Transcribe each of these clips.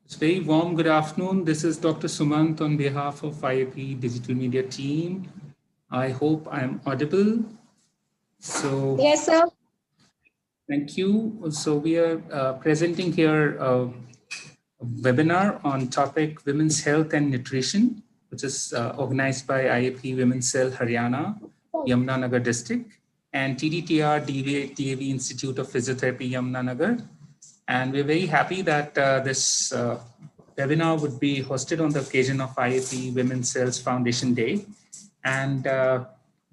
It's very warm good afternoon. This is Dr. Sumant on behalf of IAP Digital Media team. I hope I'm audible. So Yes, sir. thank you. So we are presenting here a webinar on topic Women's Health and Nutrition, which is organized by IAP Women's Cell Haryana, Yamunanagar district, and TDTR DAV Institute of Physiotherapy, Yamunanagar. And we're very happy that this webinar would be hosted on the occasion of IAP Women's Cells Foundation Day. And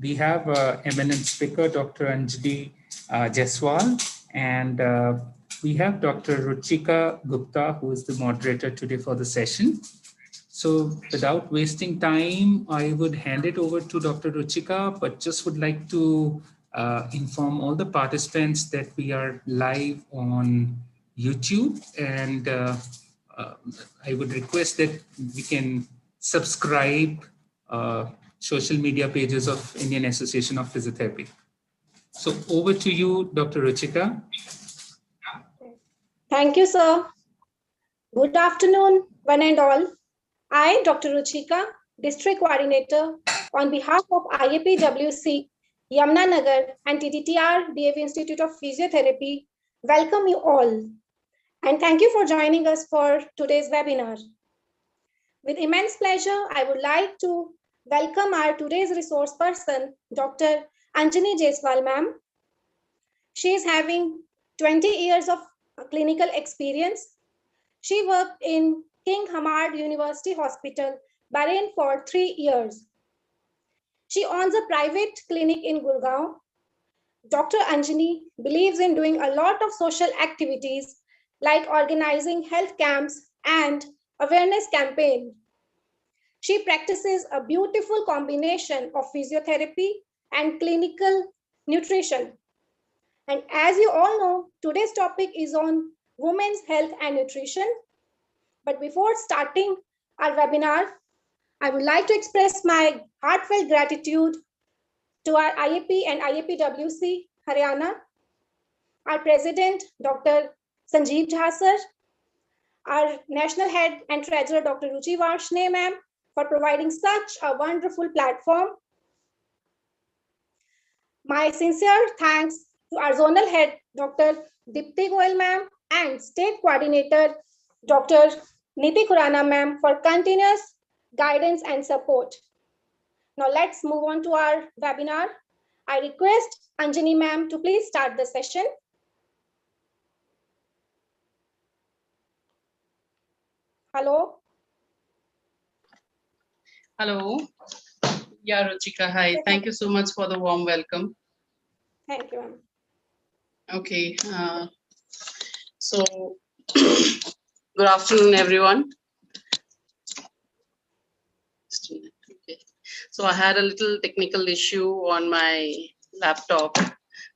we have eminent speaker, Dr. Anjali Jaiswal, and we have Dr. Ruchika Gupta, who is the moderator today for the session. So without wasting time, I would hand it over to Dr. Ruchika, but just would like to inform all the participants that we are live on YouTube, and I would request that we can subscribe social media pages of Indian Association of Physiotherapy. So over to you, Dr. Ruchika. Thank you, sir. Good afternoon, one and all. I, Dr. Ruchika, District Coordinator, on behalf of IAPWC, Yamunanagar, and TDTR DAV Institute of Physiotherapy, welcome you all. And thank you for joining us for today's webinar. With immense pleasure, I would like to welcome our today's resource person, Dr. Anjali Jaiswal, ma'am. She is having 20 years of clinical experience. She worked in King Hamad University Hospital, Bahrain for 3 years. She owns a private clinic in Gurgaon. Dr. Anjali believes in doing a lot of social activities like organizing health camps and awareness campaign. She practices a beautiful combination of physiotherapy and clinical nutrition. And as you all know, today's topic is on women's health and nutrition. But before starting our webinar, I would like to express my heartfelt gratitude to our IAP and IAPWC Haryana, our president, Dr. Sanjeev Jha sir, our national head and treasurer, Dr. Ruchi Varshney ma'am, for providing such a wonderful platform. My sincere thanks to our zonal head, Dr. Dipti Goel ma'am, and state coordinator, Dr. Niti Khurana ma'am, for continuous guidance and support. Now let's move on to our webinar. I request Anjani ma'am to please start the session. Hello. Hello. Yeah, Ruchika, hi. Thank you so much for the warm welcome. Thank you, ma'am. Okay. So, good afternoon, everyone. Okay. So I had a little technical issue on my laptop.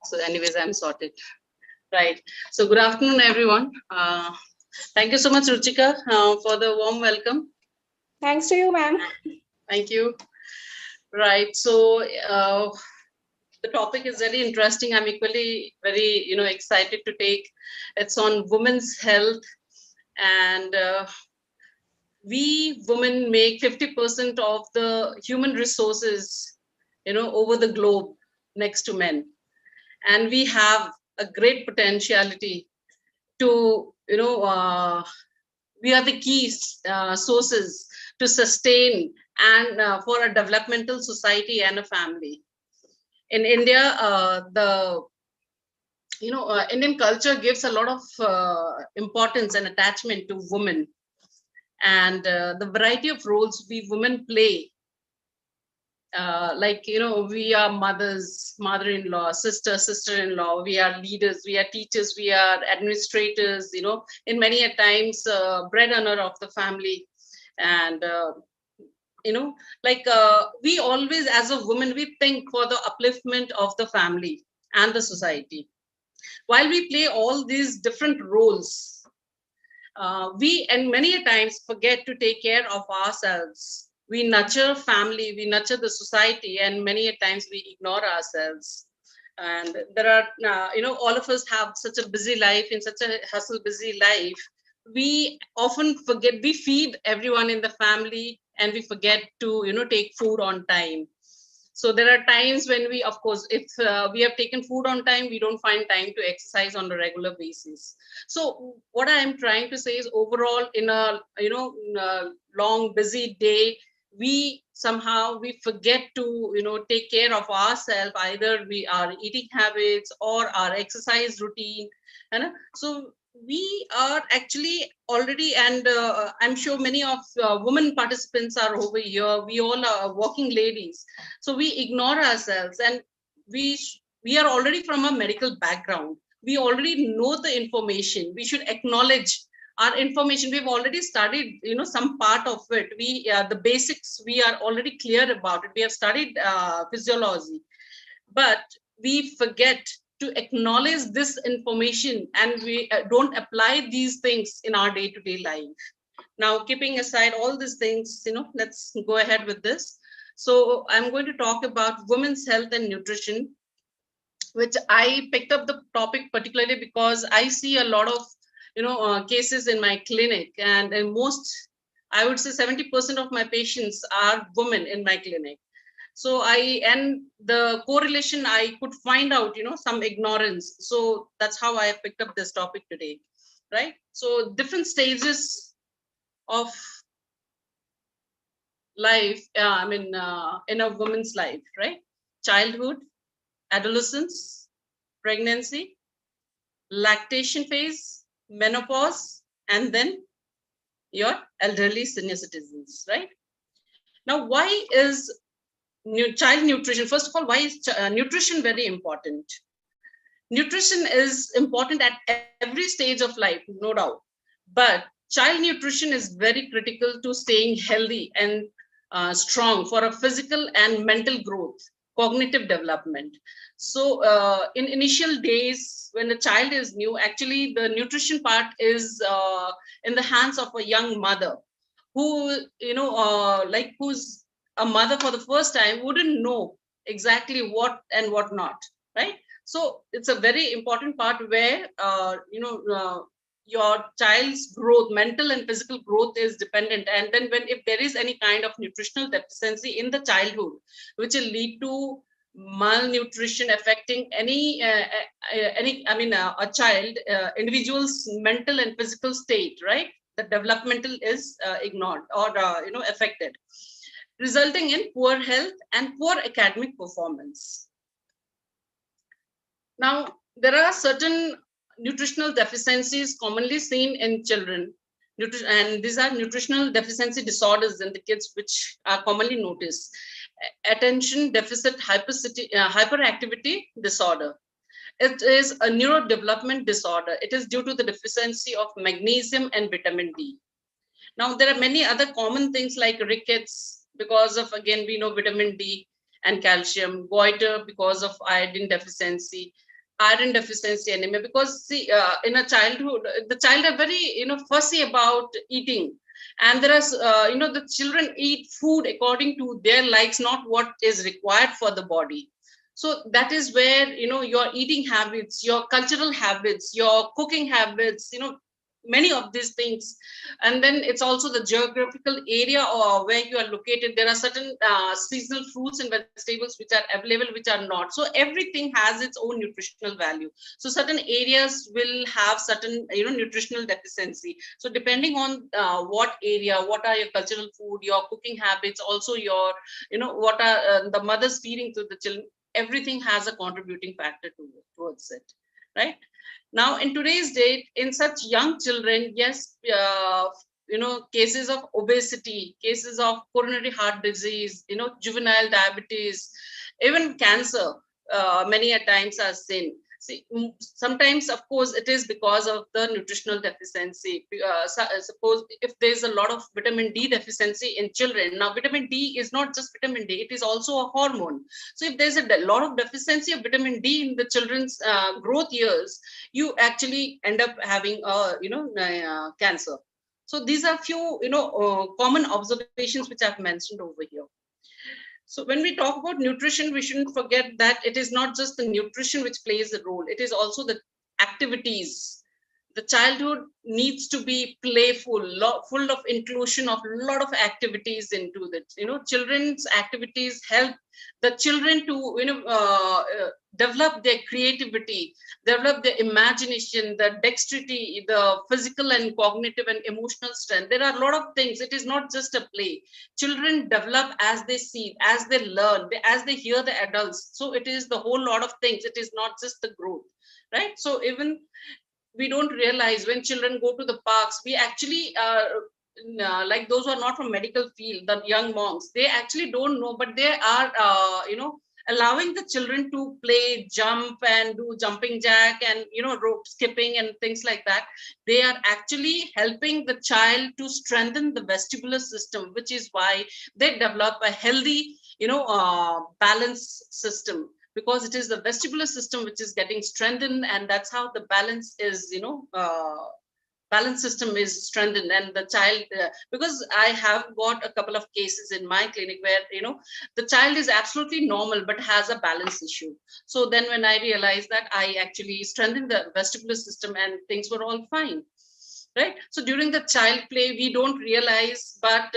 So anyways, I'm sorted. Right. So good afternoon, everyone. Thank you so much, Ruchika, for the warm welcome. Thanks to you, ma'am. Thank you. Right. So the topic is very interesting. I'm equally very, excited to take. It's on women's health, and we women make 50% of the human resources, over the globe next to men, and we have a great potentiality to, we are the key sources to sustain and for a developmental society and a family. In India, Indian culture gives a lot of importance and attachment to women, and the variety of roles we women play. We are mothers, mother-in-law, sister-in-law, we are leaders, we are teachers, we are administrators, in many a times breadwinner of the family. And we always, as a woman, we think for the upliftment of the family and the society. While we play all these different roles, we and many a times forget to take care of ourselves. We nurture family, we nurture the society, and many a times we ignore ourselves. And there are, all of us have such a busy life, in such a hustle busy life, we often forget, we feed everyone in the family and we forget to, take food on time. So there are times when we, of course, if we have taken food on time, we don't find time to exercise on a regular basis. So what I am trying to say is, overall, in a, in a long, busy day, we forget to, take care of ourselves, either we our eating habits or our exercise routine. And so we are actually already, and I'm sure many of women participants are over here. We all are working ladies, so we ignore ourselves, and we are already from a medical background. We already know the information. We should acknowledge our information. We've already studied, some part of it. The basics, we are already clear about it. We have studied physiology, but we forget to acknowledge this information, and we don't apply these things in our day-to-day life. Now, keeping aside all these things, let's go ahead with this. So I'm going to talk about women's health and nutrition, which I picked up the topic particularly because I see a lot of cases in my clinic, and most, I would say 70% of my patients are women in my clinic. So and the correlation I could find out, some ignorance. So that's how I have picked up this topic today, right? So different stages of life, in a woman's life, right? Childhood, adolescence, pregnancy, lactation phase, menopause, and then your elderly senior citizens, right? Now, why is child nutrition, first of all, why is nutrition very important? Nutrition is important at every stage of life, no doubt, but child nutrition is very critical to staying healthy and strong for a physical and mental growth, cognitive development. So in initial days, when a child is new, actually the nutrition part is in the hands of a young mother who, who's a mother for the first time, wouldn't know exactly what and what not, right? So it's a very important part where, your child's growth, mental and physical growth, is dependent. And then if there is any kind of nutritional deficiency in the childhood, which will lead to malnutrition affecting a child, individual's mental and physical state, right? The developmental is ignored or affected, resulting in poor health and poor academic performance. Now, there are certain nutritional deficiencies commonly seen in children, and these are nutritional deficiency disorders in the kids, which are commonly noticed. Attention deficit hyperactivity disorder. It is a neurodevelopment disorder. It is due to the deficiency of magnesium and vitamin D. Now, there are many other common things like rickets, because of, again, we know vitamin D and calcium, goiter because of iodine deficiency anemia, because see, in a childhood, the child are very, fussy about eating. And there is, the children eat food according to their likes, not what is required for the body. So that is where, your eating habits, your cultural habits, your cooking habits, many of these things. And then it's also the geographical area or where you are located. There are certain seasonal fruits and vegetables which are available, which are not. So everything has its own nutritional value. So certain areas will have certain, nutritional deficiency. So depending on what area, what are your cultural food, your cooking habits, also your, what are the mothers feeding to the children, everything has a contributing factor towards it, right? Now, in today's date, in such young children, yes, cases of obesity, cases of coronary heart disease, juvenile diabetes, even cancer, many a times are seen. See, sometimes, of course, it is because of the nutritional deficiency. Suppose if there's a lot of vitamin D deficiency in children. Now, vitamin D is not just vitamin D, it is also a hormone. So if there's a lot of deficiency of vitamin D in the children's growth years, you actually end up having, cancer. So these are few, common observations which I've mentioned over here. So when we talk about nutrition, we shouldn't forget that it is not just the nutrition which plays a role. It is also the activities, The childhood needs to be playful, full of inclusion of a lot of activities into it. Children's activities help the children to develop their creativity, develop their imagination, the dexterity, the physical and cognitive and emotional strength. There are a lot of things. It is not just a play. Children develop as they see, as they learn, as they hear the adults. So it is the whole lot of things. It is not just the growth, right? So even we don't realize when children go to the parks, we actually like those who are not from medical field, the young monks, they actually don't know, but they are allowing the children to play jump and do jumping jack and rope skipping and things like that. They are actually helping the child to strengthen the vestibular system, which is why they develop a healthy balance system, because it is the vestibular system which is getting strengthened, and that's how the balance is balance system is strengthened. And the child because I have got a couple of cases in my clinic where the child is absolutely normal but has a balance issue. So then when I realized that, I actually strengthened the vestibular system and things were all fine, right? So during the child play, we don't realize, but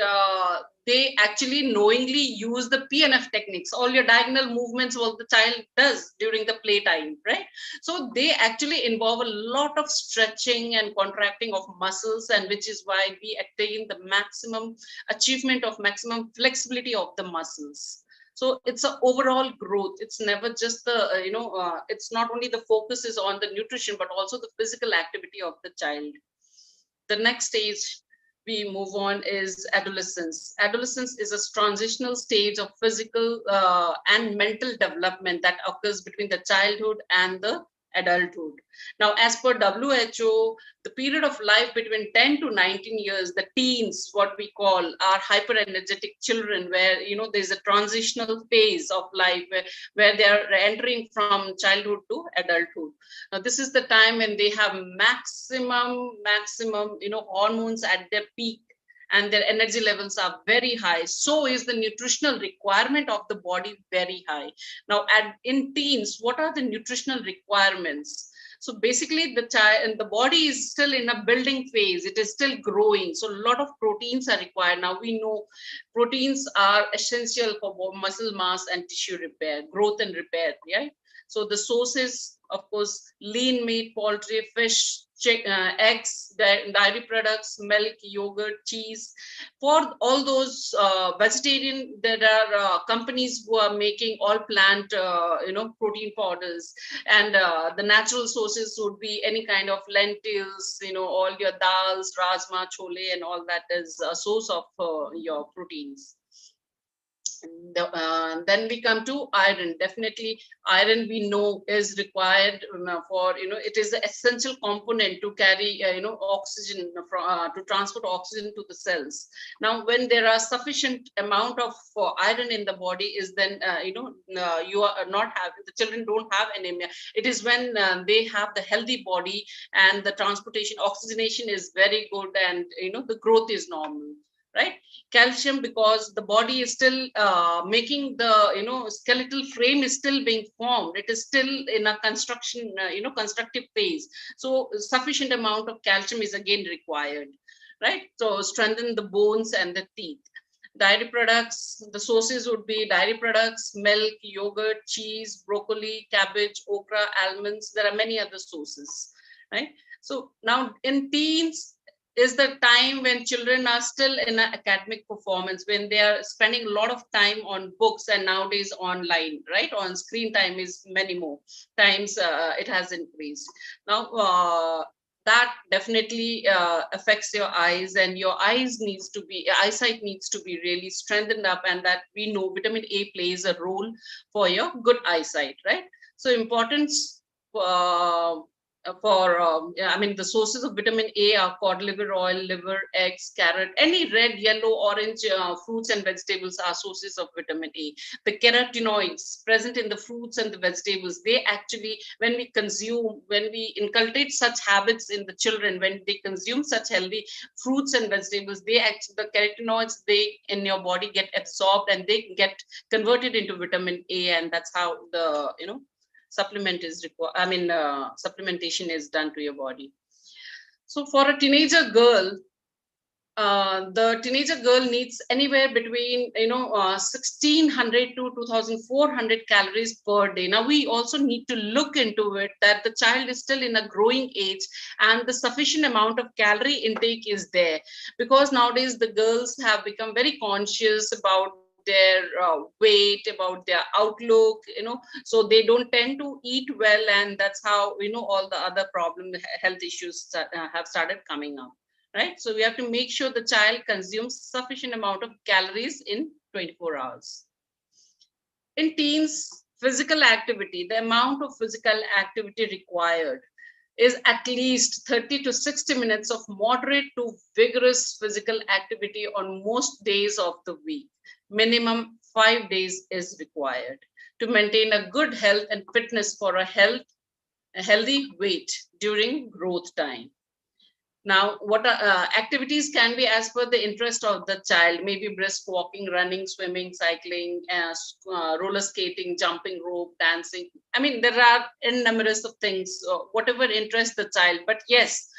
they actually knowingly use the PNF techniques, all your diagonal movements, what the child does during the playtime, right? So they actually involve a lot of stretching and contracting of muscles, and which is why we attain the maximum achievement of maximum flexibility of the muscles. So it's an overall growth. It's never just the, it's not only the focus is on the nutrition, but also the physical activity of the child. The next stage we move on is adolescence. Adolescence is a transitional stage of physical and mental development that occurs between the childhood and the adulthood. Now, as per WHO, the period of life between 10 to 19 years, the teens, what we call, are hyper energetic children, where there's a transitional phase of life where they are entering from childhood to adulthood. Now, this is the time when they have maximum hormones at their peak, and their energy levels are very high. So is the nutritional requirement of the body very high. Now, in teens, what are the nutritional requirements? So basically, the child and the body is still in a building phase. It is still growing. So a lot of proteins are required. Now we know proteins are essential for muscle mass and tissue repair, growth and repair. Yeah. So the sources, of course, lean meat, poultry, fish, eggs, dairy products, milk, yogurt, cheese. For all those vegetarian, there are companies who are making all plant, protein powders, and the natural sources would be any kind of lentils, all your dals, rajma, chole, and all that is a source of your proteins. Then we come to iron. Definitely iron, we know, is required for it is the essential component to carry oxygen to transport oxygen to the cells. Now when there are sufficient amount of iron in the body, is then you are not having, the children don't have anemia. It is when they have the healthy body and the transportation, oxygenation is very good, and the growth is normal, right? Calcium, because the body is still making the skeletal frame is still being formed. It is still in a construction constructive phase. So sufficient amount of calcium is again required, right? So strengthen the bones and the teeth. Dairy products, the sources would be dairy products, milk, yogurt, cheese, broccoli, cabbage, okra, almonds. There are many other sources, right? So now in teens is the time when children are still in an academic performance, when they are spending a lot of time on books, and nowadays online, right? On screen time is many more times, it has increased. Now, that definitely affects your eyes, and your eyesight needs to be really strengthened up, and that we know vitamin A plays a role for your good eyesight, right? So importance the sources of vitamin A are cod liver oil, liver, eggs, carrot, any red, yellow, orange fruits and vegetables are sources of vitamin A. The carotenoids present in the fruits and the vegetables, they actually, when we inculcate such habits in the children, when they consume such healthy fruits and vegetables, the carotenoids, they in your body get absorbed and they get converted into vitamin A, and that's how the supplementation is done to your body. So for a teenager girl, the teenager girl needs anywhere between 1600 to 2400 calories per day. Now we also need to look into it that the child is still in a growing age and the sufficient amount of calorie intake is there, because nowadays the girls have become very conscious about their weight, about their outlook, so they don't tend to eat well, and that's how all the other health issues have started coming up, right? So we have to make sure the child consumes sufficient amount of calories in 24 hours. In teens, physical activity, the amount of physical activity required is at least 30 to 60 minutes of moderate to vigorous physical activity on most days of the week. Minimum 5 days is required to maintain a good health and fitness for a healthy weight during growth time. Now, what activities can be as per the interest of the child? Maybe brisk walking, running, swimming, cycling, roller skating, jumping rope, dancing. I mean, there are n numerous of things, whatever interests the child. But yes,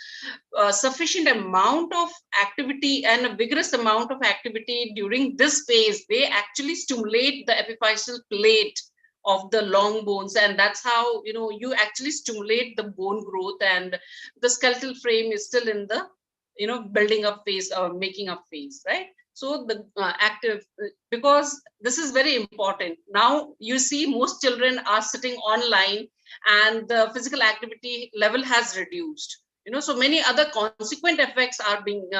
sufficient amount of activity and a vigorous amount of activity during this phase, they actually stimulate the epiphyseal plate of the long bones, and that's how you actually stimulate the bone growth, and the skeletal frame is still in the building up phase or making up phase, right? So the active, because this is very important. Now you see most children are sitting online and the physical activity level has reduced, so many other consequent effects are being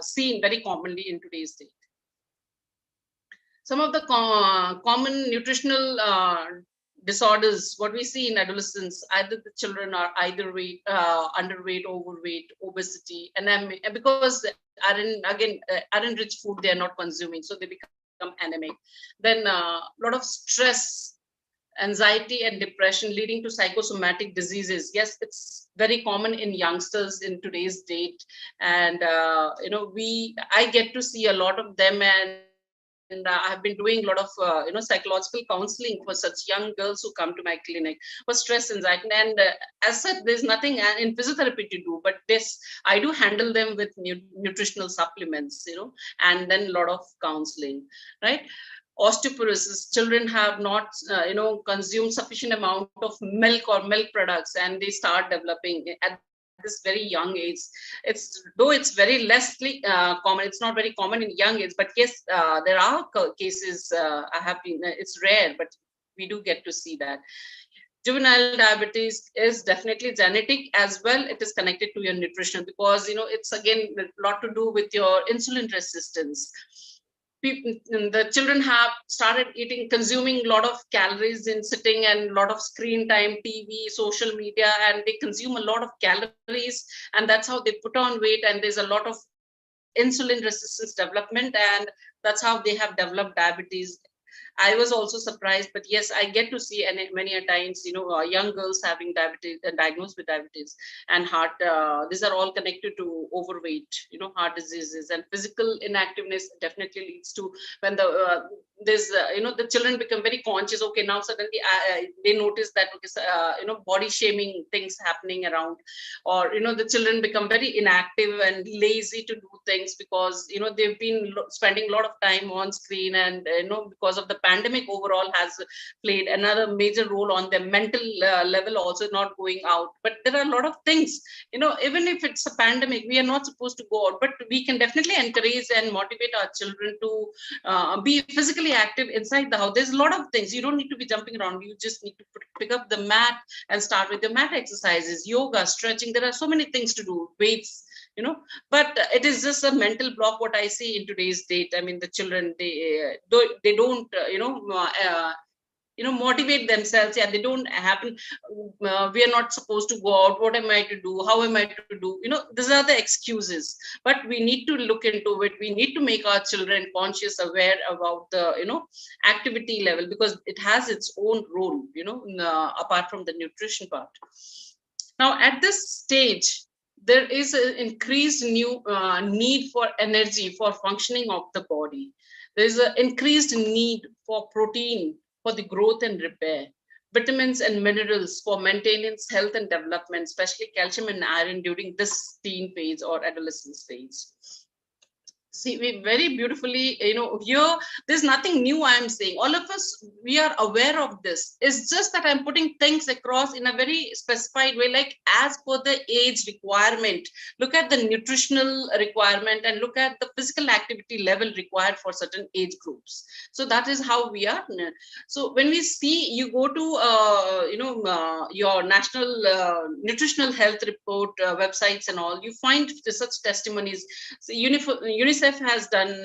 seen very commonly in today's day. Some of the common nutritional disorders, what we see in adolescents, either the children are either underweight, overweight, obesity, and because iron rich food they are not consuming, so they become anemic. Then a lot of stress, anxiety, and depression leading to psychosomatic diseases. Yes, it's very common in youngsters in today's date, and I get to see a lot of them, and I have been doing a lot of psychological counseling for such young girls who come to my clinic for stress, anxiety, and as such, there's nothing in physiotherapy to do. But this, I do handle them with nutritional supplements, and then a lot of counseling, right? Osteoporosis, children have not consumed sufficient amount of milk or milk products, and they start developing at this very young age. It's very less common, it's not very common in young age, but yes, there are cases. It's rare, but we do get to see that. Juvenile diabetes is definitely genetic as well. It is connected to your nutrition, because it's again a lot to do with your insulin resistance. The children have started consuming a lot of calories in sitting, and a lot of screen time, TV, social media, and they consume a lot of calories, and that's how they put on weight, and there's a lot of insulin resistance development, and that's how they have developed diabetes. I was also surprised, but yes, I get to see many a times, young girls having diabetes, diagnosed with diabetes and heart. These are all connected to overweight, heart diseases, and physical inactiveness definitely leads to when the children become very conscious. Okay, now suddenly they notice that body shaming things happening around, or the children become very inactive and lazy to do things because they've been spending a lot of time on screen, and because of the pandemic overall has played another major role on their mental level, also not going out. But there are a lot of things, even if it's a pandemic, we are not supposed to go out, but we can definitely encourage and motivate our children to be physically active inside the house. There's a lot of things. You don't need to be jumping around. You just need to pick up the mat and start with the mat exercises, yoga, stretching. There are so many things to do, weights, but it is just a mental block what I see in today's date. I mean, the children, they don't motivate themselves. Yeah, they don't happen. We are not supposed to go out. What am I to do? How am I to do? These are the excuses, but we need to look into it. We need to make our children conscious, aware about the activity level, because it has its own role, apart from the nutrition part. Now at this stage, there is an increased need for energy for functioning of the body. There is an increased need for protein for the growth and repair. vitamins and minerals for maintenance, health and development, especially calcium and iron during this teen phase or adolescence phase. See, we very beautifully, here, there's nothing new I'm saying. All of us, we are aware of this. It's just that I'm putting things across in a very specified way, like as per the age requirement. Look at the nutritional requirement and look at the physical activity level required for certain age groups. So that is how we are. So when we see, you go to, your national nutritional health report websites and all, you find such testimonies. So UNICEF has done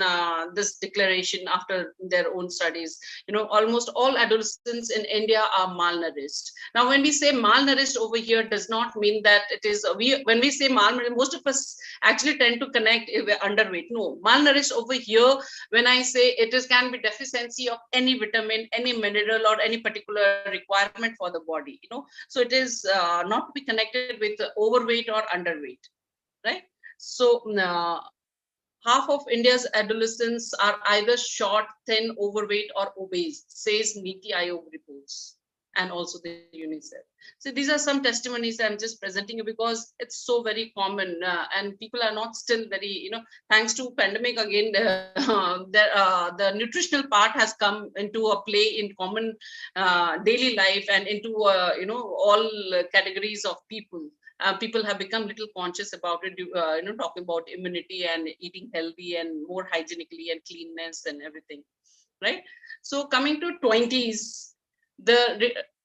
this declaration after their own studies. Almost all adolescents in India are malnourished. Now, when we say malnourished over here, does not mean that it is, when we say malnourished, most of us actually tend to connect if we're underweight. No, malnourished over here, when I say it is, can be deficiency of any vitamin, any mineral, or any particular requirement for the body. So it is not to be connected with overweight or underweight, right? So half of India's adolescents are either short, thin, overweight, or obese, says Niti Aayog reports, and also the UNICEF. So these are some testimonies I'm just presenting you because it's so very common, and people are not still very, thanks to pandemic again, the nutritional part has come into a play in common daily life and into, all categories of people. People have become little conscious about it, talking about immunity and eating healthy and more hygienically and cleanness and everything, right? So coming to 20s,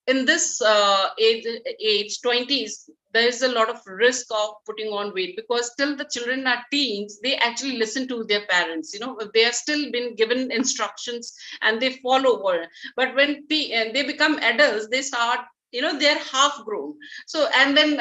in this age 20s, there is a lot of risk of putting on weight because till the children are teens, they actually listen to their parents. They are still been given instructions and they follow. But when they become adults, they start, they're half grown. So, and then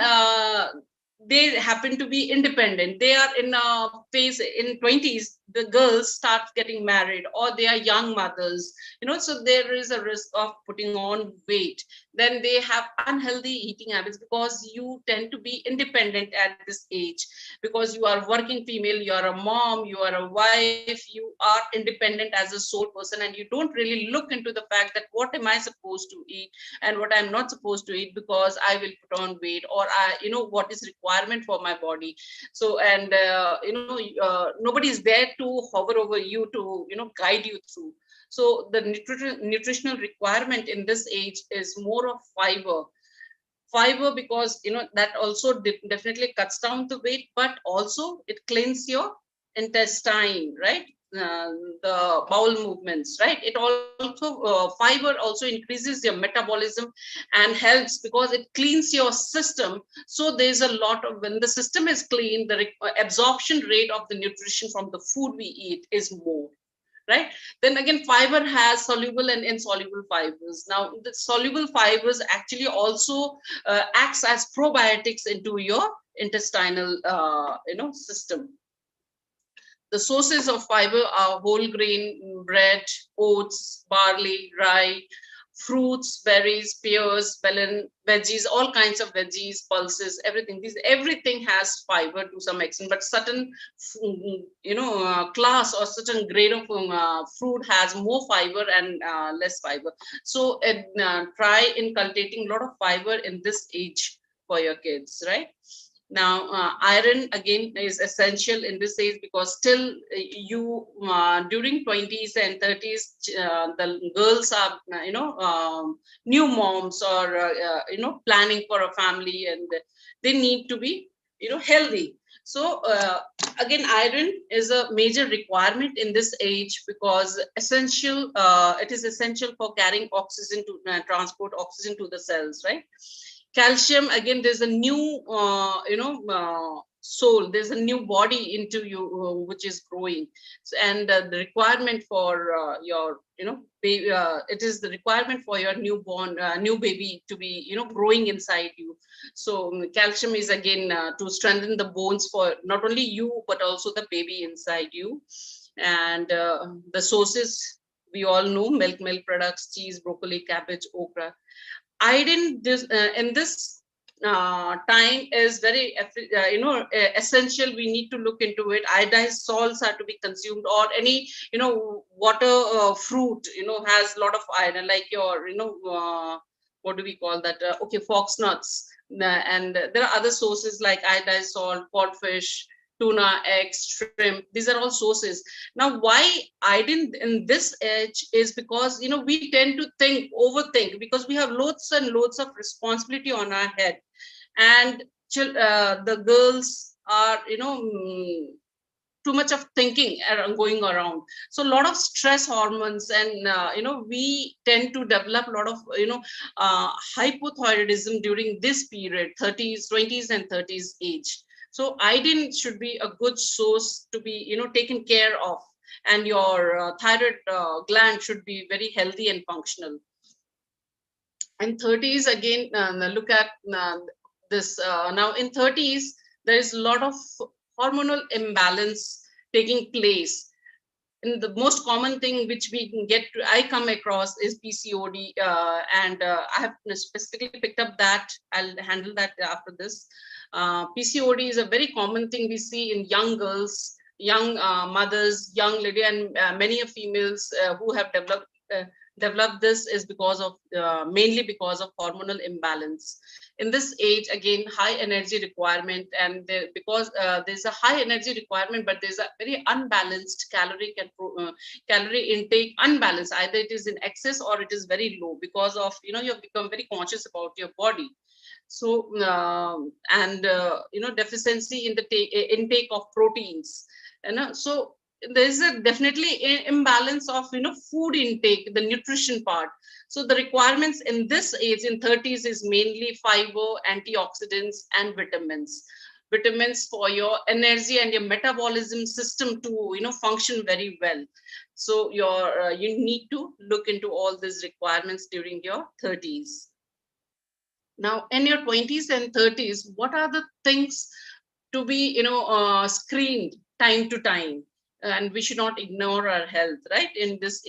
they happen to be independent. They are in a phase in 20s, the girls start getting married or they are young mothers, so there is a risk of putting on weight. Then they have unhealthy eating habits because you tend to be independent at this age, because you are working female, you are a mom, you are a wife, you are independent as a sole person, and you don't really look into the fact that what am I supposed to eat and what I'm not supposed to eat, because I will put on weight, or what is requirement for my body. So, and nobody is there to hover over you to guide you through. So the nutritional requirement in this age is more of fiber, because that also definitely cuts down the weight, but also it cleans your intestine, right? The bowel movements, right? It also fiber also increases your metabolism and helps because it cleans your system. So there's a lot of, when the system is clean, the absorption rate of the nutrition from the food we eat is more, right? Then again, fiber has soluble and insoluble fibers. Now the soluble fibers actually also acts as probiotics into your intestinal system. The sources of fiber are whole grain bread, oats, barley, rye, fruits, berries, pears, melon, veggies, all kinds of veggies, pulses, everything. Everything has fiber to some extent, but certain, class or certain grade of fruit has more fiber and less fiber. So try inculcating a lot of fiber in this age for your kids, right? Now, iron again is essential in this age because still you during 20s and 30s, the girls are new moms or planning for a family, and they need to be healthy. So again, iron is a major requirement in this age because it is essential for carrying oxygen to transport oxygen to the cells, right? Calcium, again, there's a new soul, there's a new body into you which is growing. So, and the requirement for your baby, it is the requirement for your newborn new baby to be growing inside you. So calcium is again to strengthen the bones for not only you but also the baby inside you. And the sources we all know: milk products, cheese, broccoli, cabbage, okra. Iron in this time is very essential. We need to look into it. Iodized salts are to be consumed, or any water fruit has a lot of iron, like your what do we call that? Okay, fox nuts. And there are other sources like iodized salt, codfish, tuna, eggs, shrimp. These are all sources. Now, why I didn't in this age is because, we tend to overthink, because we have loads and loads of responsibility on our head. And the girls are, too much of thinking going around, so a lot of stress hormones, and we tend to develop a lot of hypothyroidism during this period, 30s, 20s and 30s age. So iodine should be a good source to be taken care of, and your thyroid gland should be very healthy and functional. And 30s again, look at this now in 30s there is a lot of hormonal imbalance taking place. And the most common thing which we can I come across is PCOD, and I have specifically picked up that. I'll handle that after this. PCOD is a very common thing we see in young girls, young mothers, young lady, and many of females who have developed this is because of mainly because of hormonal imbalance. In this age, again, high energy requirement, and because there's a high energy requirement, but there's a very unbalanced calorie intake, unbalanced. Either it is in excess or it is very low, because of you've become very conscious about your body. So deficiency in the intake of proteins, so there's a definitely imbalance of food intake, the nutrition part. So the requirements in this age in 30s is mainly fiber, antioxidants and vitamins for your energy and your metabolism system to function very well. So you need to look into all these requirements during your 30s. Now in your 20s and 30s, what are the things to be screened time to time? And we should not ignore our health, right? In this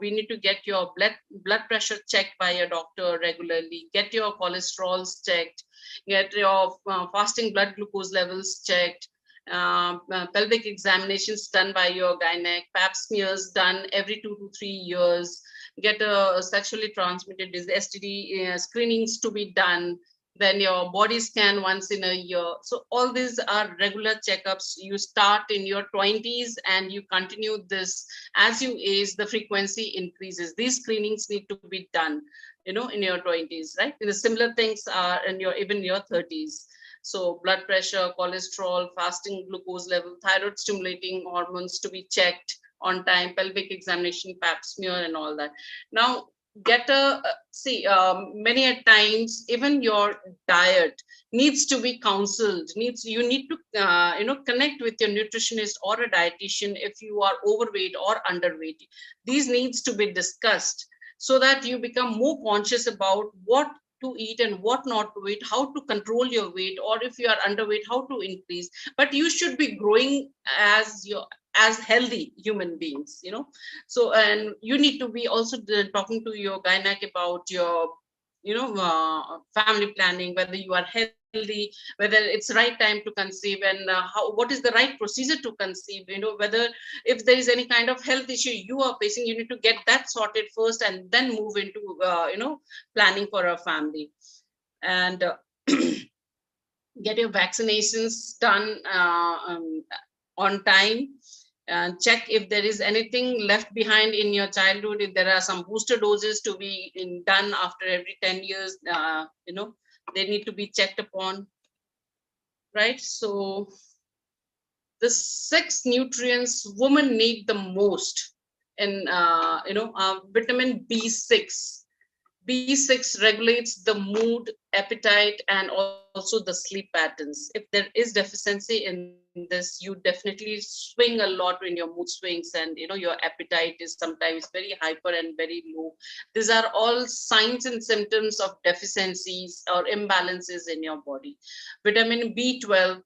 we need to get your blood pressure checked by a doctor regularly, get your cholesterols checked, get your fasting blood glucose levels checked, pelvic examinations done by your gynec, pap smears done every 2 to 3 years, get a sexually transmitted disease STD screenings to be done, then your body scan once in a year. So all these are regular checkups. You start in your 20s and you continue this as you age, the frequency increases. These screenings need to be done, in your 20s, right? And the similar things are in even your 30s. So blood pressure, cholesterol, fasting glucose level, thyroid stimulating hormones to be checked on time, pelvic examination, pap smear and all that. Now, many a times even your diet needs to be counseled. You need to connect with your nutritionist or a dietitian if you are overweight or underweight. These needs to be discussed so that you become more conscious about what to eat and what not to eat, how to control your weight, or if you are underweight, how to increase. But you should be growing as healthy human beings, so, and you need to be also talking to your gynec about your family planning, whether you are healthy, whether it's right time to conceive, and what is the right procedure to conceive, whether if there is any kind of health issue you are facing, you need to get that sorted first and then move into planning for a family. And get your vaccinations done on time, and check if there is anything left behind in your childhood. If there are some booster doses to be done after every 10 years, they need to be checked upon, right? So the 6 nutrients women need the most, in vitamin B6. B6 regulates the mood, appetite, and also the sleep patterns. If there is deficiency in this, you definitely swing a lot in your mood swings, and your appetite is sometimes very hyper and very low. These are all signs and symptoms of deficiencies or imbalances in your body. Vitamin B12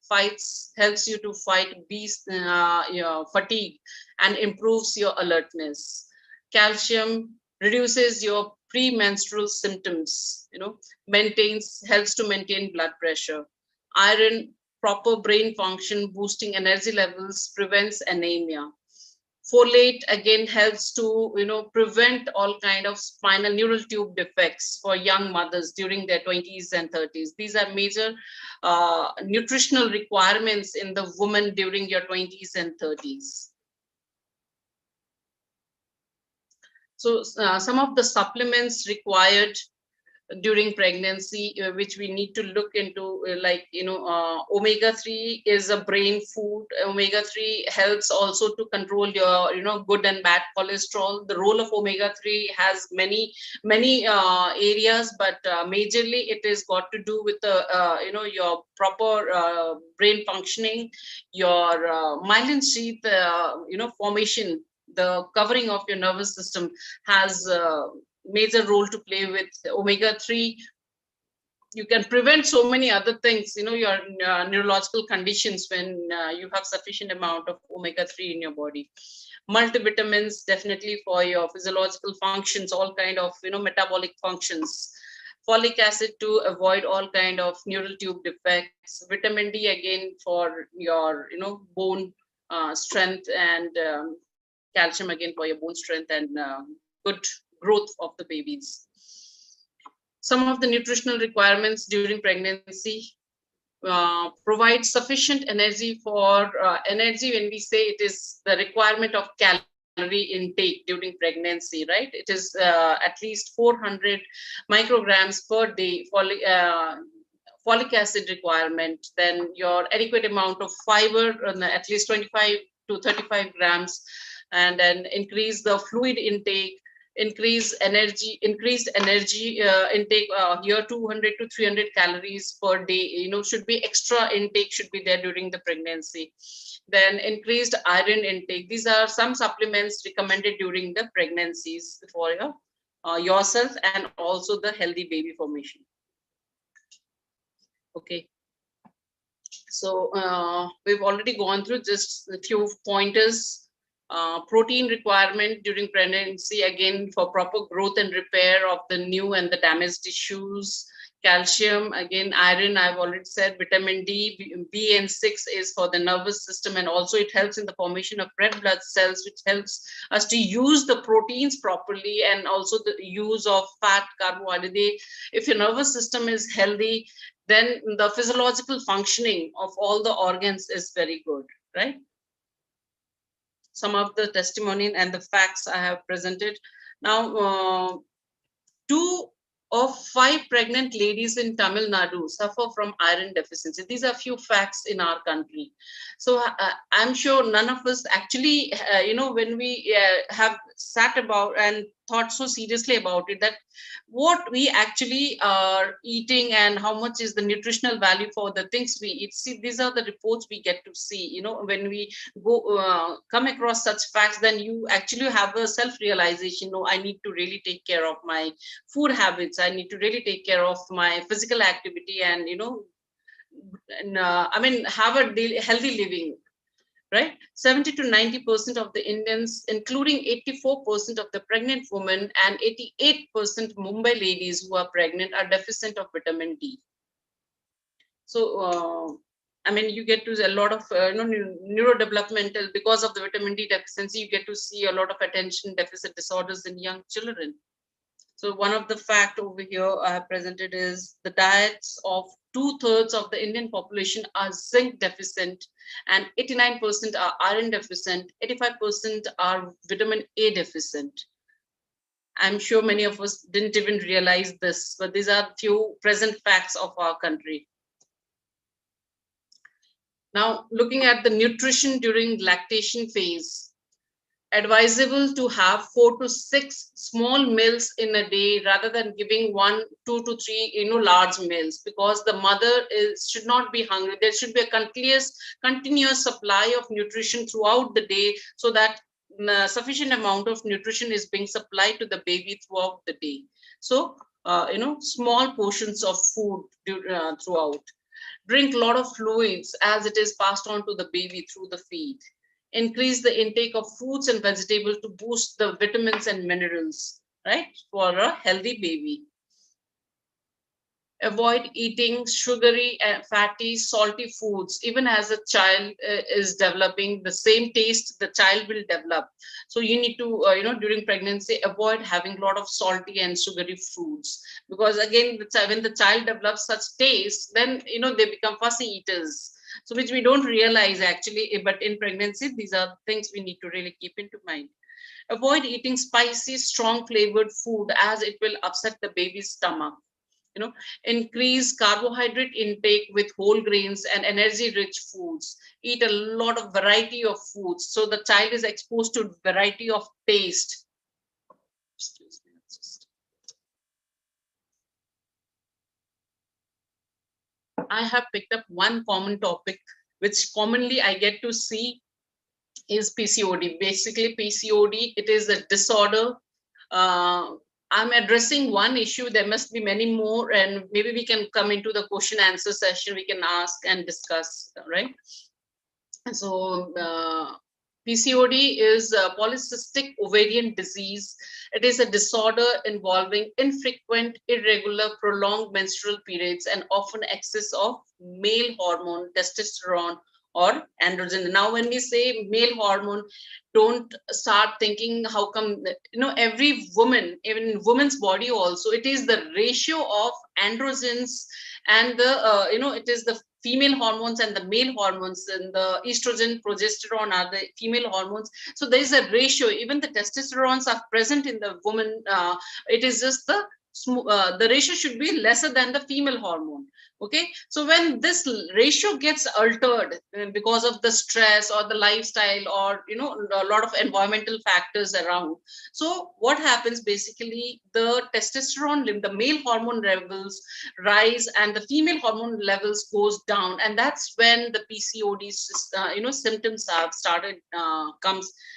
helps you to fight fatigue and improves your alertness. Calcium reduces your premenstrual symptoms, helps to maintain blood pressure. Iron, proper brain function, boosting energy levels, prevents anemia. Folate again helps to, prevent all kind of spinal neural tube defects for young mothers during their 20s and 30s. These are major nutritional requirements in the woman during your 20s and 30s. So some of the supplements required during pregnancy, which we need to look into, omega-3 is a brain food. Omega-3 helps also to control your, good and bad cholesterol. The role of omega-3 has many areas, but majorly it is got to do with the, your proper brain functioning, your myelin sheath, formation. The covering of your nervous system has major role to play with omega-3. You can prevent so many other things, your neurological conditions when you have sufficient amount of omega-3 in your body. Multivitamins definitely for your physiological functions, all kind of metabolic functions. Folic acid to avoid all kind of neural tube defects. Vitamin D again for your bone strength, and calcium again for your bone strength and good growth of the babies. Some of the nutritional requirements during pregnancy: provide sufficient energy. For energy, when we say, it is the requirement of calorie intake during pregnancy, right? It is at least 400 micrograms per day for folic acid requirement. Then your adequate amount of fiber, at least 25 to 35 grams, and then increase the fluid intake, increased energy intake, here 200 to 300 calories per day, should be extra intake, should be there during the pregnancy. Then increased iron intake. These are some supplements recommended during the pregnancies for yourself and also the healthy baby formation. Okay, so we've already gone through just a few pointers. Protein requirement during pregnancy, again for proper growth and repair of the new and the damaged tissues. Calcium, again iron, I've already said. Vitamin D, B and 6 is for the nervous system, and also it helps in the formation of red blood cells, which helps us to use the proteins properly, and also the use of fat, carbohydrate. If your nervous system is healthy, then the physiological functioning of all the organs is very good, right? Some of the testimony and the facts I have presented. Now, 2 of 5 pregnant ladies in Tamil Nadu suffer from iron deficiency. These are few facts in our country. So I'm sure none of us actually, when we have sat about and thought so seriously about it, that what we actually are eating and how much is the nutritional value for the things we eat. See, these are the reports we get to see, when we go come across such facts, then you actually have a self-realization. No, I need to really take care of my food habits. I need to really take care of my physical activity, and have a healthy living, right? 70 to 90% of the Indians, including 84% of the pregnant women and 88% Mumbai ladies who are pregnant, are deficient of vitamin D. So, you get to see a lot of neurodevelopmental, because of the vitamin D deficiency, you get to see a lot of attention deficit disorders in young children. So one of the fact over here I have presented is the diets of 2/3 of the Indian population are zinc deficient, and 89% are iron deficient, 85% are vitamin A deficient. I'm sure many of us didn't even realize this, but these are few present facts of our country. Now, looking at the nutrition during lactation phase, advisable to have 4 to 6 small meals in a day rather than giving 1, 2 to 3 large meals, because the mother should not be hungry. There should be a continuous supply of nutrition throughout the day, so that sufficient amount of nutrition is being supplied to the baby throughout the day. So small portions of food throughout. Drink a lot of fluids, as it is passed on to the baby through the feed. Increase the intake of fruits and vegetables to boost the vitamins and minerals, right, for a healthy baby. Avoid eating sugary and fatty, salty foods. Even as a child is developing, the same taste the child will develop. So you need to, during pregnancy, avoid having a lot of salty and sugary foods, because again, when the child develops such taste, then they become fussy eaters. So which we don't realize actually, but in pregnancy, these are things we need to really keep into mind. Avoid eating spicy, strong flavored food, as it will upset the baby's stomach. Increase carbohydrate intake with whole grains and energy rich foods. Eat a lot of variety of foods, so the child is exposed to variety of taste. Excuse me, I have picked up one common topic which commonly I get to see is PCOD. Basically, PCOD, it is a disorder. I'm addressing one issue. There must be many more, and maybe we can come into the question answer session. We can ask and discuss, right? So PCOD is polycystic ovarian disease. It is a disorder involving infrequent, irregular, prolonged menstrual periods and often excess of male hormone, testosterone, or androgen. Now, when we say male hormone, don't start thinking how come, every woman, even woman's body also, it is the ratio of androgens and the, it is the female hormones and the male hormones, and the estrogen, progesterone are the female hormones. So there is a ratio. Even the testosterones are present in the woman. It is just the ratio should be lesser than the female hormone. Okay, so when this ratio gets altered because of the stress or the lifestyle, or a lot of environmental factors around, so what happens, basically the testosterone, the male hormone levels rise and the female hormone levels goes down, and that's when the PCOD symptoms have started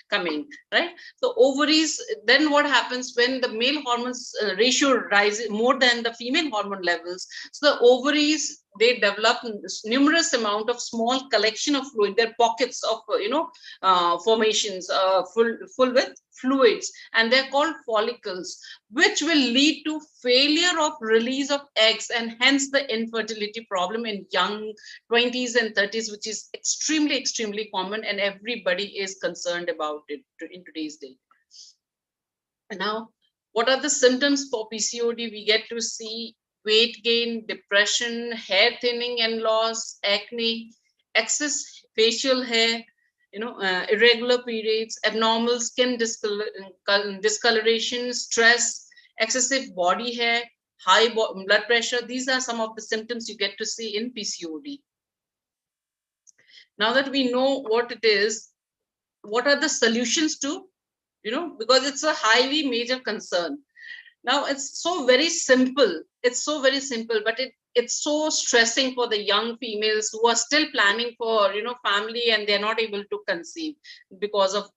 coming, right? So ovaries, then what happens when the male hormones ratio rises more than the female hormone levels, so the ovaries, they develop numerous amount of small collection of fluid. They're pockets of formations full with fluids, and they're called follicles, which will lead to failure of release of eggs, and hence the infertility problem in young 20s and 30s, which is extremely common, and everybody is concerned about it in today's day. And now, what are the symptoms for PCOD? We get to see weight gain, depression, hair thinning and loss, acne, excess facial hair, irregular periods, abnormal skin discoloration, stress, excessive body hair, high blood pressure. These are some of the symptoms you get to see in PCOD. Now that we know what it is, what are the solutions to, because it's a highly major concern. Now, it's so very simple. It's so very simple, but it's so stressing for the young females who are still planning for, family, and they're not able to conceive because of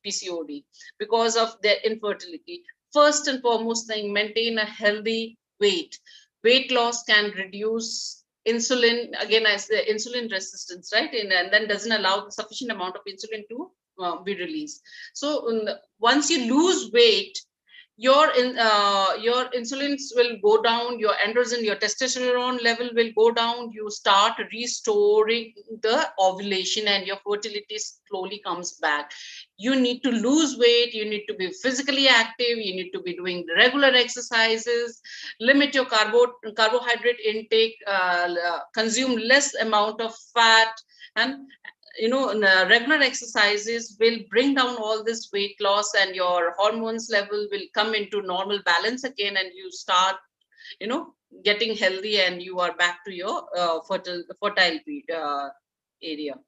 PCOD, because of their infertility. First and foremost thing, maintain a healthy weight. Weight loss can reduce insulin, again, as the insulin resistance, right? And then doesn't allow sufficient amount of insulin to be released. So once you lose weight, your insulins will go down, your androgen, your testosterone level will go down, you start restoring the ovulation, and your fertility slowly comes back. You need to lose weight, you need to be physically active, you need to be doing regular exercises, limit your carbohydrate intake, consume less amount of fat, and regular exercises will bring down all this weight loss, and your hormones level will come into normal balance again, and you start getting healthy, and you are back to your fertile area.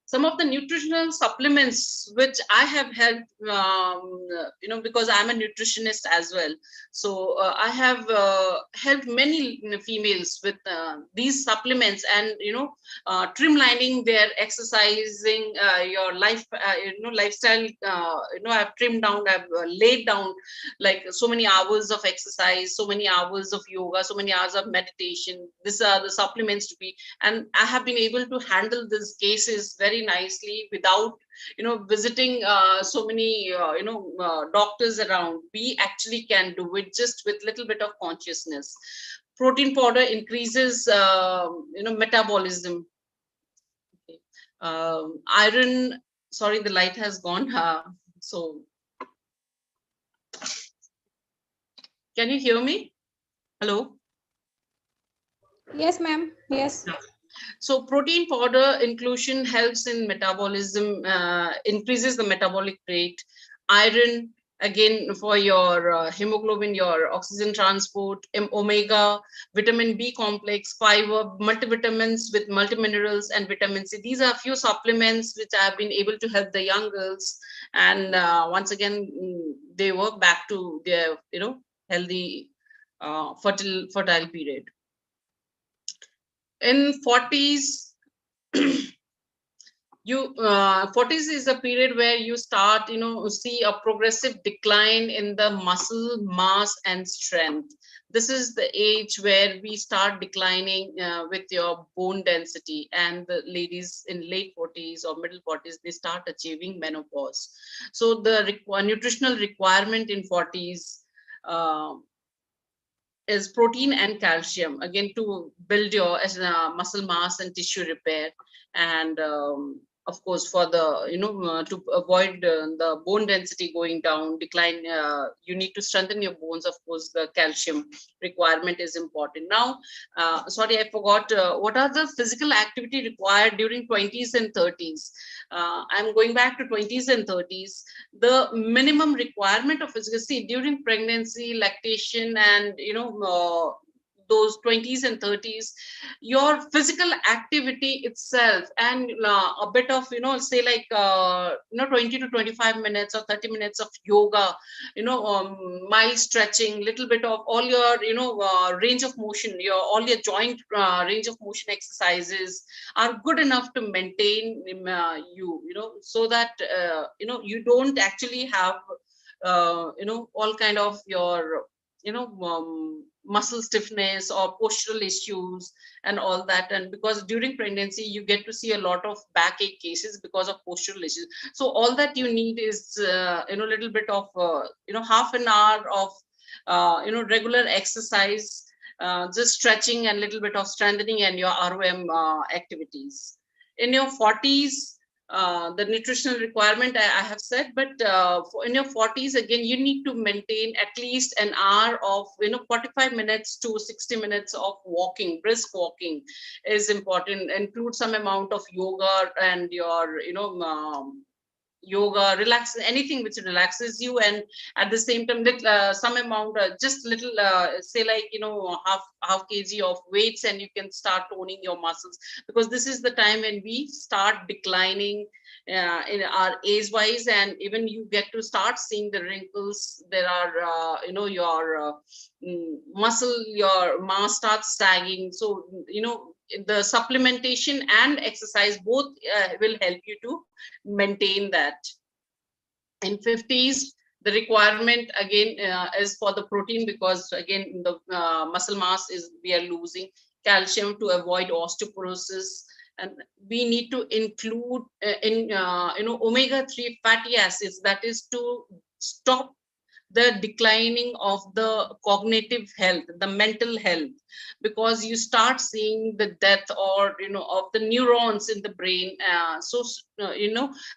Some of the nutritional supplements which I have helped, because I'm a nutritionist as well. So I have helped many females with these supplements, and, trimlining their exercising, your lifestyle, I've trimmed down, I've laid down like so many hours of exercise, so many hours of yoga, so many hours of meditation. These are the supplements to be, and I have been able to handle these cases very very nicely without, visiting so many, doctors around. We actually can do it just with little bit of consciousness. Protein powder increases, metabolism. Okay. Iron, sorry, the light has gone. So can you hear me? Hello? Yes, ma'am. Yes. So protein powder inclusion helps in metabolism, increases the metabolic rate. Iron, again, for your hemoglobin, your oxygen transport, omega, vitamin B complex, fiber, multivitamins with multiminerals, and vitamin C. These are a few supplements which have been able to help the young girls. And once again, they work back to their, healthy, fertile period. In 40s, 40s is a period where you start, see a progressive decline in the muscle mass and strength. This is the age where we start declining with your bone density, and the ladies in late 40s or middle 40s, they start achieving menopause. So the nutritional requirement in 40s is protein and calcium, again, to build your muscle mass and tissue repair. And of course, for the, to avoid the bone density going down, decline, you need to strengthen your bones. Of course, the calcium requirement is important. Now, sorry, I forgot, what are the physical activity required during 20s and 30s? I'm going back to 20s and 30s. The minimum requirement of physical, see, during pregnancy, lactation, and those 20s and 30s, your physical activity itself, and a bit of, say like 20 to 25 minutes or 30 minutes of yoga, mild stretching, little bit of all your, range of motion, all your joint range of motion exercises are good enough to maintain so that you don't actually have all kind of your muscle stiffness or postural issues and all that. And because during pregnancy you get to see a lot of backache cases because of postural issues, so all that you need is little bit of half an hour of regular exercise, just stretching and little bit of strengthening and your ROM activities. In your 40s, the nutritional requirement I have said, but in your 40s, again, you need to maintain at least an hour of 45 minutes to 60 minutes of walking. Brisk walking is important. Include some amount of yoga and your yoga, relax, anything which relaxes you, and at the same time some amount, just little, say like half kg of weights, and you can start toning your muscles, because this is the time when we start declining in our age wise, and even you get to start seeing the wrinkles. There are your muscle, your mass starts sagging. So the supplementation and exercise both will help you to maintain that. In 50s, the requirement again is for the protein, because again the muscle mass is, we are losing calcium to avoid osteoporosis, and we need to include in omega-3 fatty acids, that is to stop the declining of the cognitive health, the mental health, because you start seeing the death or of the neurons in the brain.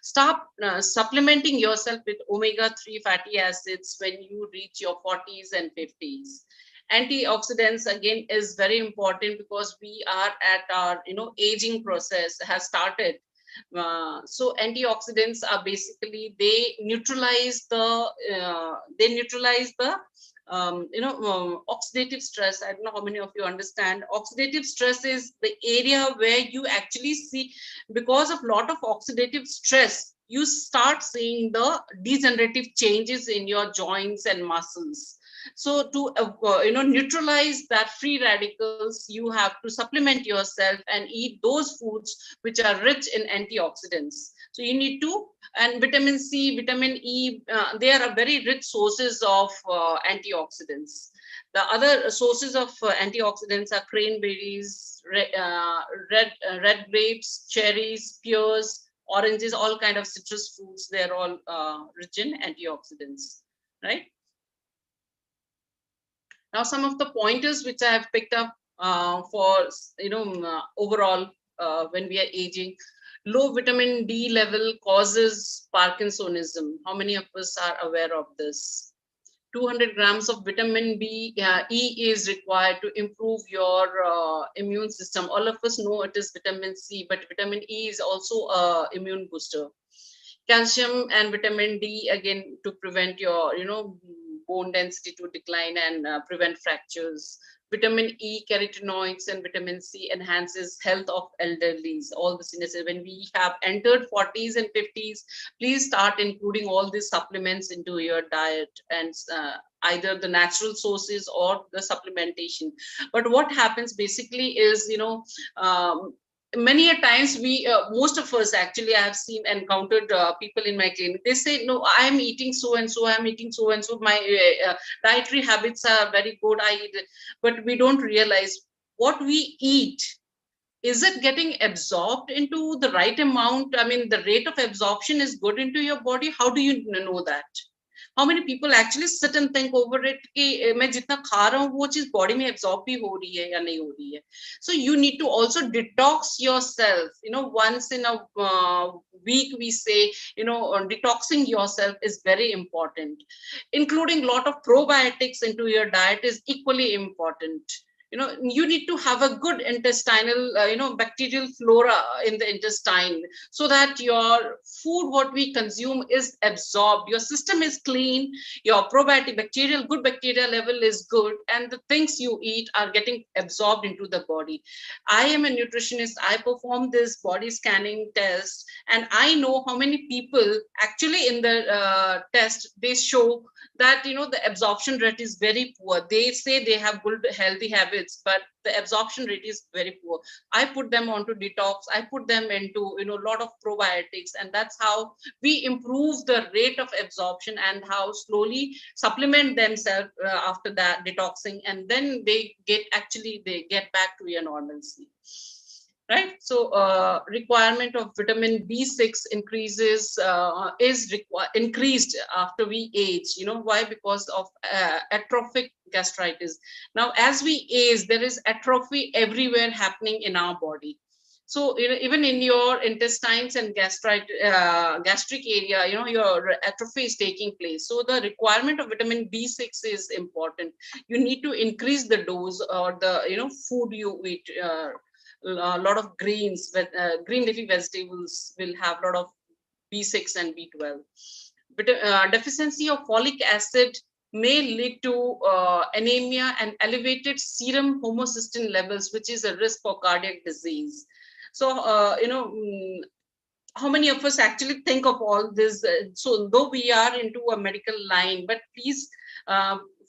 Stop supplementing yourself with omega-3 fatty acids when you reach your 40s and 50s. Antioxidants again is very important, because we are at our aging process has started. So antioxidants are basically, they neutralize the oxidative stress. I don't know how many of you understand. Oxidative stress is the area where you actually see, because of lot of oxidative stress, you start seeing the degenerative changes in your joints and muscles. So to neutralize that free radicals, you have to supplement yourself and eat those foods which are rich in antioxidants. So you need to, and vitamin C, vitamin E, they are very rich sources of antioxidants. The other sources of antioxidants are cranberries, red grapes, cherries, pears, oranges, all kind of citrus fruits, they're all rich in antioxidants, right? Now, some of the pointers which I have picked up for, overall, when we are aging, low vitamin D level causes Parkinsonism. How many of us are aware of this? 200 grams of vitamin E is required to improve your immune system. All of us know it is vitamin C, but vitamin E is also a immune booster. Calcium and vitamin D, again, to prevent your, bone density to decline and prevent fractures. Vitamin E, carotenoids, and vitamin C enhances health of elderlies. All this necessary. When we have entered 40s and 50s, please start including all these supplements into your diet, and either the natural sources or the supplementation. But what happens basically is, many a times we most of us, actually, I have seen encountered people in my clinic, they say, no, I am eating so and so, I'm eating so and so, my dietary habits are very good, I eat it. But we don't realize what we eat, is it getting absorbed into the right amount? I mean, the rate of absorption is good into your body. How do you know that? How many people actually sit and think over it कि मैं जितना खा रहा हूँ वो चीज body में absorb भी हो रही है या नहीं हो रही है? So you need to also detox yourself. Once in a week we say, detoxing yourself is very important. Including a lot of probiotics into your diet is equally important. You need to have a good intestinal, bacterial flora in the intestine, so that your food, what we consume, is absorbed. Your system is clean, your probiotic good bacteria level is good, and the things you eat are getting absorbed into the body. I am a nutritionist. I perform this body scanning test, and I know how many people actually in the test, they show that the absorption rate is very poor. They say they have good healthy habits, but the absorption rate is very poor. I put them onto detox. I put them into a lot of probiotics, and that's how we improve the rate of absorption, and how slowly supplement themselves after that detoxing, and then they get back to your normalcy. Right. So requirement of vitamin B6 increased after we age. Why? Because of atrophic gastritis. Now, as we age, there is atrophy everywhere happening in our body. So even in your intestines and gastric area, your atrophy is taking place. So the requirement of vitamin B6 is important. You need to increase the dose, or the food you eat. A lot of greens, green leafy vegetables will have a lot of B6 and B12. But deficiency of folic acid may lead to anemia and elevated serum homocysteine levels, which is a risk for cardiac disease. So, how many of us actually think of all this? So though we are into a medical line, but please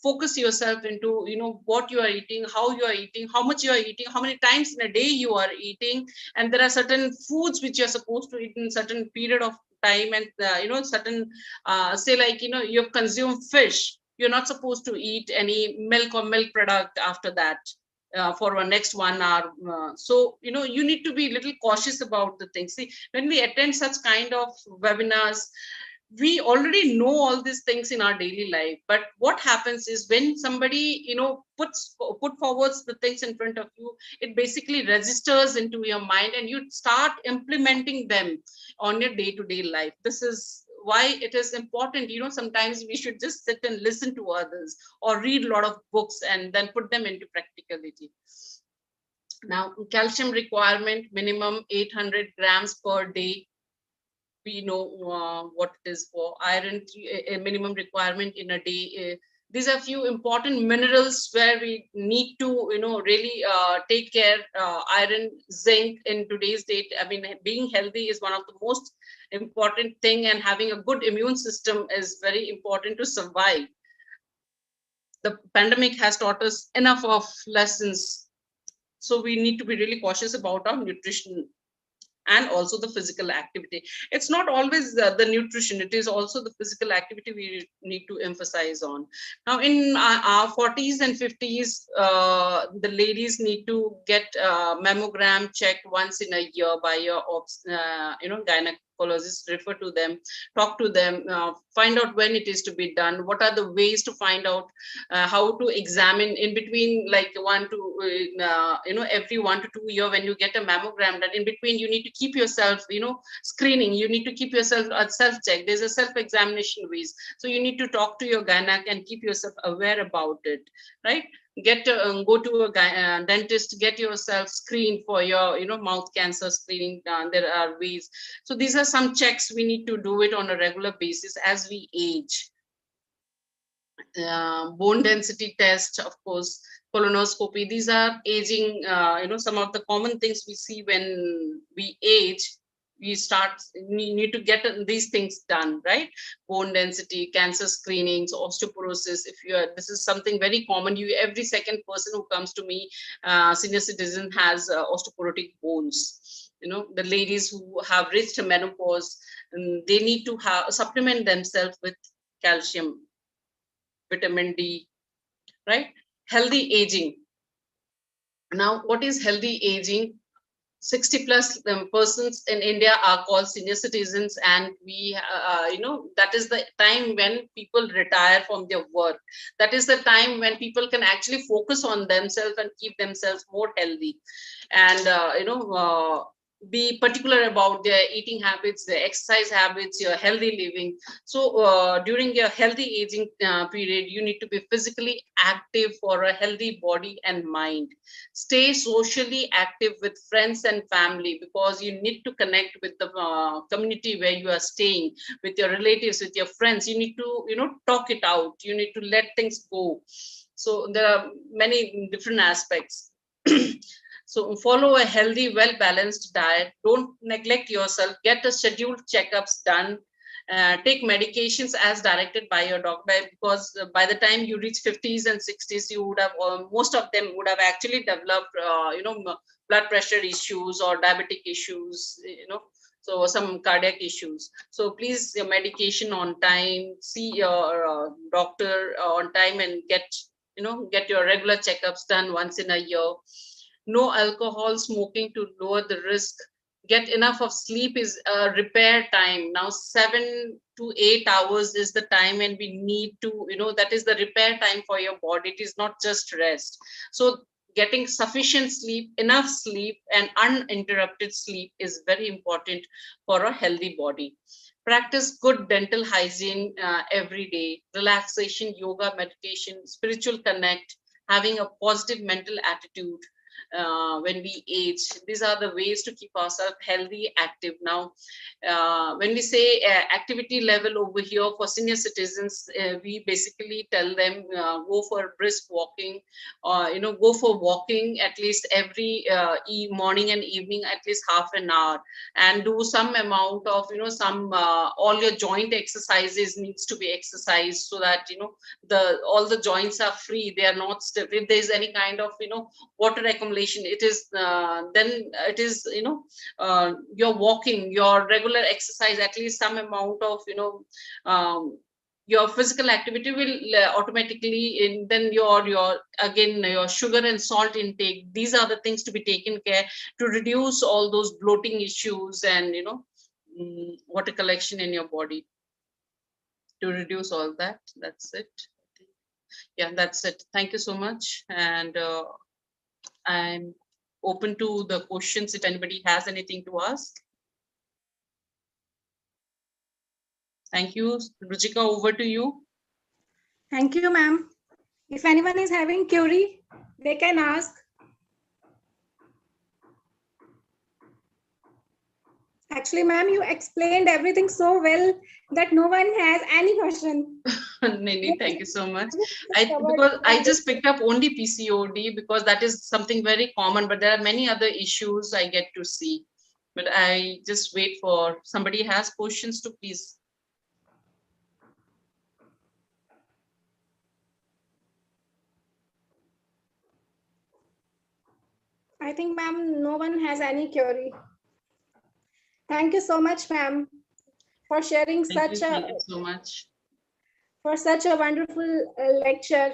focus yourself into what you are eating, how you are eating, how much you are eating, how many times in a day you are eating. And there are certain foods which you're supposed to eat in certain period of time, and certain say, like, you've consumed fish, you're not supposed to eat any milk or milk product after that for our next 1 hour. So you need to be a little cautious about the things. See, when we attend such kind of webinars, we already know all these things in our daily life, but what happens is when somebody put forwards the things in front of you, it basically registers into your mind, and you start implementing them on your day-to-day life. This is why it is important. Sometimes we should just sit and listen to others, or read a lot of books and then put them into practicality. Now, calcium requirement minimum 800 grams per day. We know what it is for. Iron, a minimum requirement in a day. These are few important minerals where we need to really take care. Iron, zinc in today's date. I mean, being healthy is one of the most important thing, and having a good immune system is very important to survive. The pandemic has taught us enough of lessons, so we need to be really cautious about our nutrition and also the physical activity. It's not always the nutrition, it is also the physical activity we need to emphasize on. Now, in our 40s and 50s, the ladies need to get mammogram checked once in a year by your gynecologist, refer to them, talk to them, find out when it is to be done, what are the ways to find out how to examine in between, like every 1 to 2 year when you get a mammogram, that in between you need to keep yourself, screening, you need to keep yourself self-check. There's a self-examination ways. So you need to talk to your gynec and keep yourself aware about it, right? Go to a dentist, get yourself screened for your mouth cancer screening done. There are ways. So these are some checks we need to do it on a regular basis as we age. Bone density test, of course, colonoscopy. These are aging, some of the common things we see when we age. We need to get these things done, right? Bone density, cancer screenings, osteoporosis. This is something very common. Every second person who comes to me, senior citizen, has osteoporotic bones. The ladies who have reached menopause, they need to supplement themselves with calcium, vitamin D, right? Healthy aging. Now, what is healthy aging? 60 plus persons in India are called senior citizens, and that is the time when people retire from their work. That is the time when people can actually focus on themselves and keep themselves more healthy, and be particular about their eating habits, their exercise habits, your healthy living. So during your healthy aging period, you need to be physically active for a healthy body and mind. Stay socially active with friends and family, because you need to connect with the community where you are staying, with your relatives, with your friends. You need to talk it out. You need to let things go. So there are many different aspects. So follow a healthy, well-balanced diet. Don't neglect yourself. Get a scheduled checkups done. Take medications as directed by your doctor, because by the time you reach 50s and 60s, you would have, most of them would have actually developed, blood pressure issues or diabetic issues, so some cardiac issues. So please, your medication on time, see your doctor on time, and get your regular checkups done once in a year. No alcohol, smoking to lower the risk. Get enough of sleep is a repair time. Now 7 to 8 hours is the time when we need to, that is the repair time for your body. It is not just rest. So getting sufficient sleep, enough sleep, and uninterrupted sleep is very important for a healthy body. Practice good dental hygiene every day. Relaxation, yoga, meditation, spiritual connect, having a positive mental attitude. When we age, these are the ways to keep ourselves healthy, active. Now, when we say activity level over here for senior citizens, we basically tell them go for brisk walking, or go for walking at least every morning and evening, at least half an hour, and do some amount of all your joint exercises needs to be exercised, so that all the joints are free, they are not stiff. If there is any kind of water accumulation, it is then it is your walking, your regular exercise, at least some amount of your physical activity will automatically, and then your again your sugar and salt intake, these are the things to be taken care to reduce all those bloating issues and water collection in your body, to reduce all that. That's it. Yeah, that's it. Thank you so much. And I'm open to the questions if anybody has anything to ask. Thank you. Ruchika, over to you. Thank you, ma'am. If anyone is having query, they can ask. Actually, ma'am, you explained everything so well that no one has any question. Nini, thank you so much. Because I just picked up only PCOD because that is something very common, but there are many other issues I get to see. But I just wait for somebody has questions to please. I think, ma'am, no one has any query. Thank you so much, ma'am, for sharing Thank you so much. for such a wonderful lecture.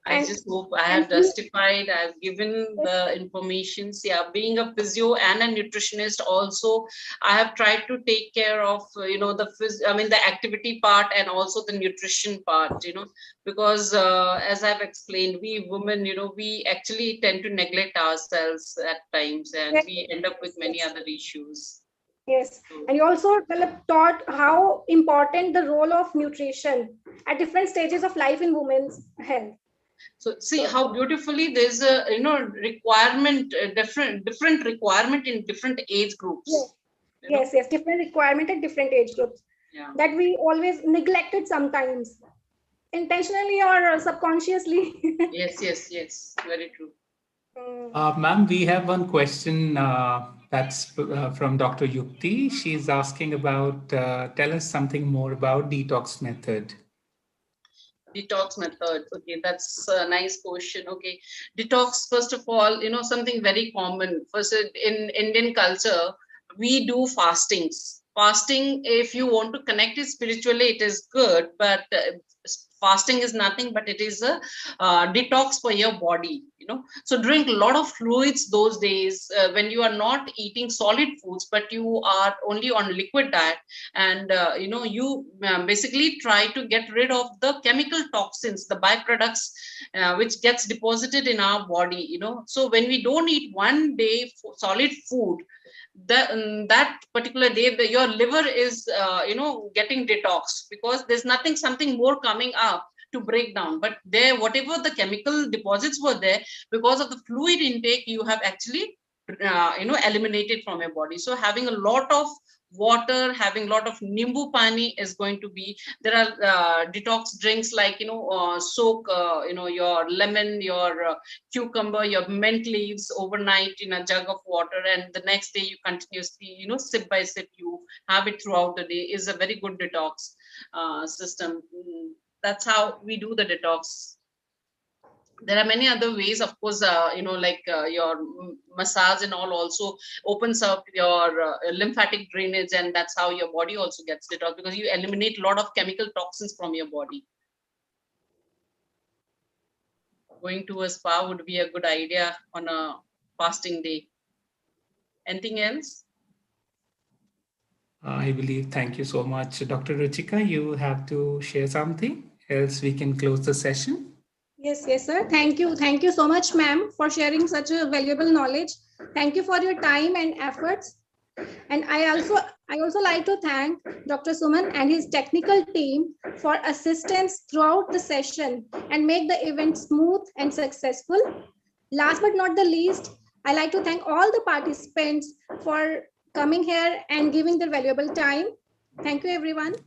I just hope I have justified, I've given the information. Yeah, being a physio and a nutritionist also, I have tried to take care of, the activity part and also the nutrition part, because as I've explained, we women, we actually tend to neglect ourselves at times and Yes, we end up with many yes. other issues. Yes, and you also taught how important the role of nutrition at different stages of life in women's health. So see how beautifully there's a requirement, different requirement in different age groups. Yes, yes, different requirement at different age groups. Yeah. That we always neglected sometimes, intentionally or subconsciously. Yes, very true. Ma'am, we have one question that's from Dr. Yukti. She's asking about, tell us something more about detox method. Detox method. Okay, that's a nice question. Okay, detox, first of all, something very common. First, in Indian culture, we do fastings. Fasting, if you want to connect it spiritually, it is good, but fasting is nothing but it is a detox for your body. So drink a lot of fluids those days when you are not eating solid foods, but you are only on liquid diet, and you basically try to get rid of the chemical toxins, the byproducts which gets deposited in our body. So when we don't eat one day solid food, that particular day your liver is getting detoxed, because there's something more coming up to break down, but there whatever the chemical deposits were there, because of the fluid intake, you have actually eliminated from your body. So having a lot of water, having a lot of nimbu pani is going to be, there are detox drinks like soak your lemon, your cucumber, your mint leaves overnight in a jug of water, and the next day you continuously sip by sip you have it throughout the day, is a very good detox system. That's how we do the detox. There are many other ways, of course, like your massage and all also opens up your lymphatic drainage, and that's how your body also gets detox, because you eliminate a lot of chemical toxins from your body. Going to a spa would be a good idea on a fasting day. Anything else? I believe, thank you so much. Dr. Ruchika, you have to share something, else we can close the session. Yes, sir. Thank you. Thank you so much, ma'am, for sharing such a valuable knowledge. Thank you for your time and efforts. And I also like to thank Dr. Suman and his technical team for assistance throughout the session and make the event smooth and successful. Last but not the least, I like to thank all the participants for coming here and giving their valuable time. Thank you, everyone.